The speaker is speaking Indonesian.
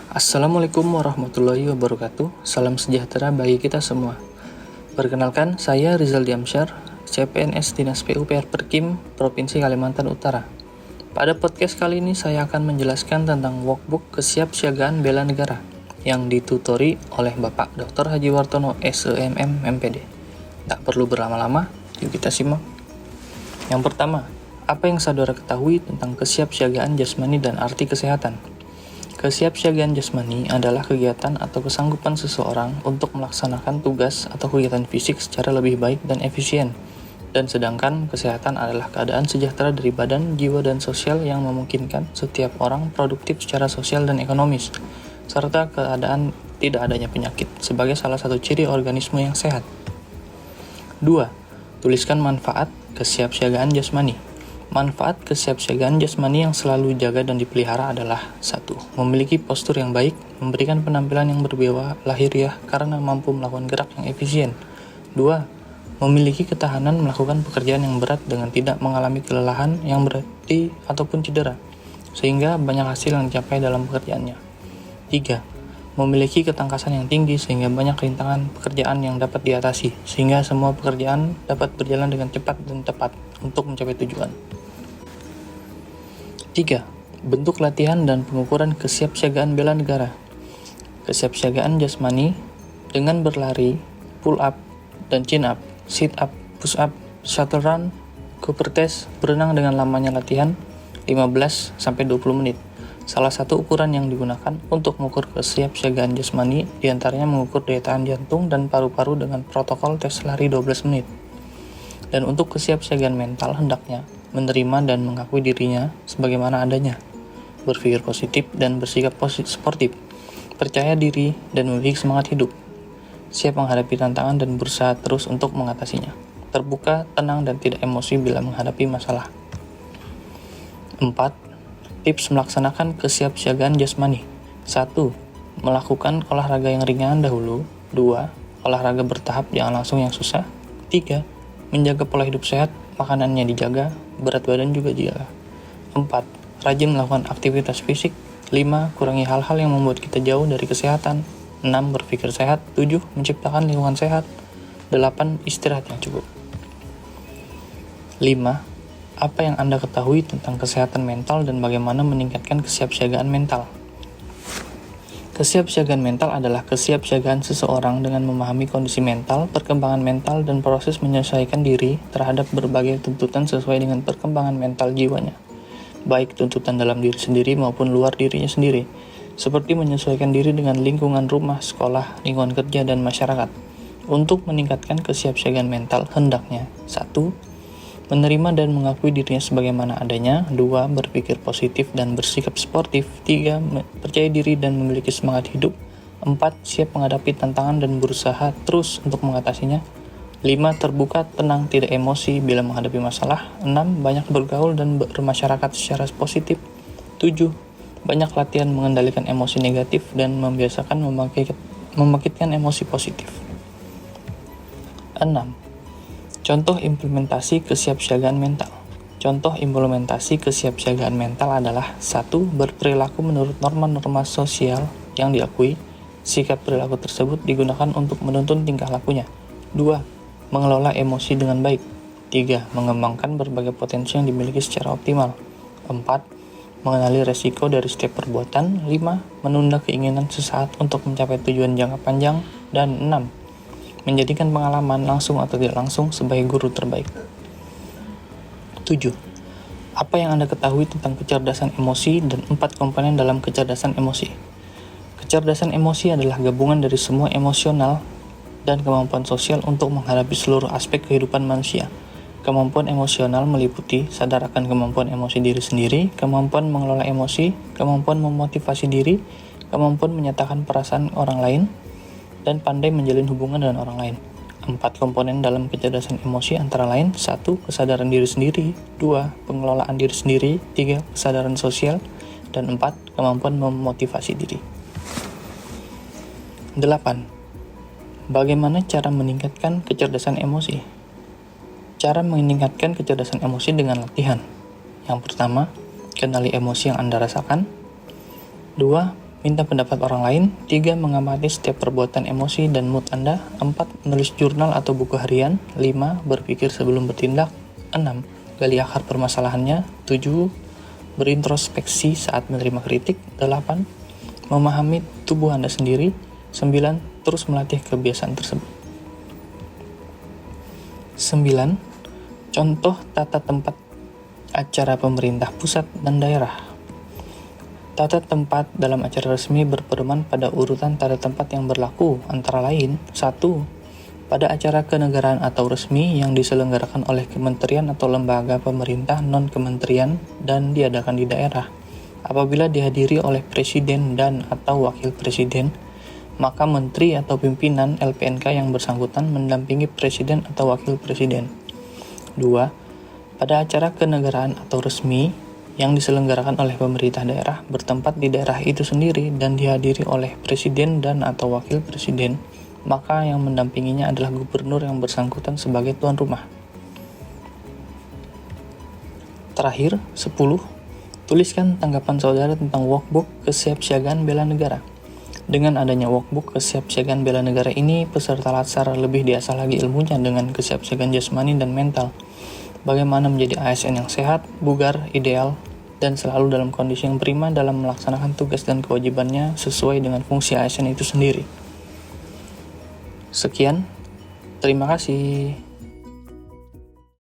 Assalamualaikum warahmatullahi wabarakatuh. Salam sejahtera bagi kita semua. Perkenalkan, saya Rizal Diamsyar, CPNS Dinas PUPR Perkim, Provinsi Kalimantan Utara. Pada podcast kali ini saya akan menjelaskan tentang workbook kesiapsiagaan bela negara yang ditutori oleh Bapak Dr. Haji Wartono, SEMM, MPD. Tak perlu berlama-lama, yuk kita simak. Yang pertama, apa yang saudara ketahui tentang kesiapsiagaan jasmani dan arti kesehatan? Kesiapsiagaan jasmani adalah kegiatan atau kesanggupan seseorang untuk melaksanakan tugas atau kegiatan fisik secara lebih baik dan efisien. Dan sedangkan kesehatan adalah keadaan sejahtera dari badan, jiwa, dan sosial yang memungkinkan setiap orang produktif secara sosial dan ekonomis, serta keadaan tidak adanya penyakit sebagai salah satu ciri organisme yang sehat. 2. Tuliskan manfaat kesiapsiagaan jasmani. Manfaat kesiapsiagaan jasmani yang selalu dijaga dan dipelihara adalah 1. Memiliki postur yang baik, memberikan penampilan yang berwibawa lahiriah karena mampu melakukan gerak yang efisien. 2. Memiliki ketahanan melakukan pekerjaan yang berat dengan tidak mengalami kelelahan yang berarti ataupun cedera, sehingga banyak hasil yang dicapai dalam pekerjaannya. 3. Memiliki ketangkasan yang tinggi sehingga banyak rintangan pekerjaan yang dapat diatasi, sehingga semua pekerjaan dapat berjalan dengan cepat dan tepat untuk mencapai tujuan. 3. Bentuk latihan dan pengukuran kesiapsiagaan bela negara. Kesiapsiagaan jasmani dengan berlari, pull up, dan chin up, sit up, push up, shuttle run, Cooper test, berenang dengan lamanya latihan 15-20 menit. Salah satu ukuran yang digunakan untuk mengukur kesiapsiagaan jasmani diantaranya mengukur daya tahan jantung dan paru-paru dengan protokol tes lari 12 menit. Dan untuk kesiapsiagaan mental hendaknya menerima dan mengakui dirinya sebagaimana adanya, berpikir positif dan bersikap sportif, percaya diri dan memiliki semangat hidup, siap menghadapi tantangan dan berusaha terus untuk mengatasinya, terbuka, tenang, dan tidak emosi bila menghadapi masalah. 4. Tips melaksanakan kesiapsiagaan jasmani. 1. Melakukan olahraga yang ringan dahulu. 2. Olahraga bertahap, jangan langsung yang susah. 3. Menjaga pola hidup sehat, makanannya dijaga, berat badan juga dijaga. 4. Rajin melakukan aktivitas fisik. 5. Kurangi hal-hal yang membuat kita jauh dari kesehatan. 6. Berpikir sehat. 7. Menciptakan lingkungan sehat. 8. Istirahat yang cukup. 5. Apa yang Anda ketahui tentang kesehatan mental dan bagaimana meningkatkan kesiapsiagaan mental? Kesiapsiagaan mental adalah kesiapsiagaan seseorang dengan memahami kondisi mental, perkembangan mental, dan proses menyesuaikan diri terhadap berbagai tuntutan sesuai dengan perkembangan mental jiwanya, baik tuntutan dalam diri sendiri maupun luar dirinya sendiri, seperti menyesuaikan diri dengan lingkungan rumah, sekolah, lingkungan kerja, dan masyarakat. Untuk meningkatkan kesiapsiagaan mental, hendaknya 1. Menerima dan mengakui dirinya sebagaimana adanya. 2. Berpikir positif dan bersikap sportif. 3. Percaya diri dan memiliki semangat hidup. 4. Siap menghadapi tantangan dan berusaha terus untuk mengatasinya. 5. Terbuka, tenang, tidak emosi bila menghadapi masalah. 6. Banyak bergaul dan bermasyarakat secara positif. 7. Banyak latihan mengendalikan emosi negatif dan membiasakan membangkitkan emosi positif. 6. Contoh implementasi kesiapsiagaan mental. Contoh implementasi kesiapsiagaan mental adalah 1. Berperilaku menurut norma-norma sosial yang diakui. Sikap perilaku tersebut digunakan untuk menuntun tingkah lakunya. 2. Mengelola emosi dengan baik. 3. Mengembangkan berbagai potensi yang dimiliki secara optimal. 4. Mengenali resiko dari setiap perbuatan. 5. Menunda keinginan sesaat untuk mencapai tujuan jangka panjang. Dan 6. Menjadikan pengalaman langsung atau tidak langsung sebagai guru terbaik. 7. Apa yang Anda ketahui tentang kecerdasan emosi dan 4 komponen dalam kecerdasan emosi? Kecerdasan emosi adalah gabungan dari semua emosional dan kemampuan sosial untuk menghadapi seluruh aspek kehidupan manusia. Kemampuan emosional meliputi sadar akan kemampuan emosi diri sendiri, kemampuan mengelola emosi, kemampuan memotivasi diri, kemampuan menyatakan perasaan orang lain, dan pandai menjalin hubungan dengan orang lain. 4 komponen dalam kecerdasan emosi antara lain 1. Kesadaran diri sendiri. 2. Pengelolaan diri sendiri. 3. Kesadaran sosial. Dan 4. Kemampuan memotivasi diri. 8. Bagaimana cara meningkatkan kecerdasan emosi? Cara meningkatkan kecerdasan emosi dengan latihan. Yang pertama, kenali emosi yang Anda rasakan. 2. minta pendapat orang lain. 3. Mengamati setiap perbuatan emosi dan mood Anda. 4. Menulis jurnal atau buku harian. 5. Berpikir sebelum bertindak. 6. Gali akar permasalahannya. 7. Berintrospeksi saat menerima kritik. 8. Memahami tubuh Anda sendiri. 9. Terus melatih kebiasaan tersebut. 9. Contoh tata tempat acara pemerintah pusat dan daerah. Tata tempat dalam acara resmi berpedoman pada urutan tata tempat yang berlaku, antara lain 1. Pada acara kenegaraan atau resmi yang diselenggarakan oleh kementerian atau lembaga pemerintah non-kementerian dan diadakan di daerah, apabila dihadiri oleh presiden dan atau wakil presiden, maka menteri atau pimpinan LPNK yang bersangkutan mendampingi presiden atau wakil presiden. 2. Pada acara kenegaraan atau resmi yang diselenggarakan oleh pemerintah daerah bertempat di daerah itu sendiri dan dihadiri oleh presiden dan atau wakil presiden, maka yang mendampinginya adalah gubernur yang bersangkutan sebagai tuan rumah. Terakhir, 10. Tuliskan tanggapan saudara tentang workbook kesiapsiagaan bela negara. Dengan adanya workbook kesiapsiagaan bela negara ini, peserta latsar lebih diasah lagi ilmunya dengan kesiapsiagaan jasmani dan mental. Bagaimana menjadi ASN yang sehat, bugar, ideal, dan selalu dalam kondisi yang prima dalam melaksanakan tugas dan kewajibannya sesuai dengan fungsi ASN itu sendiri. Sekian, terima kasih.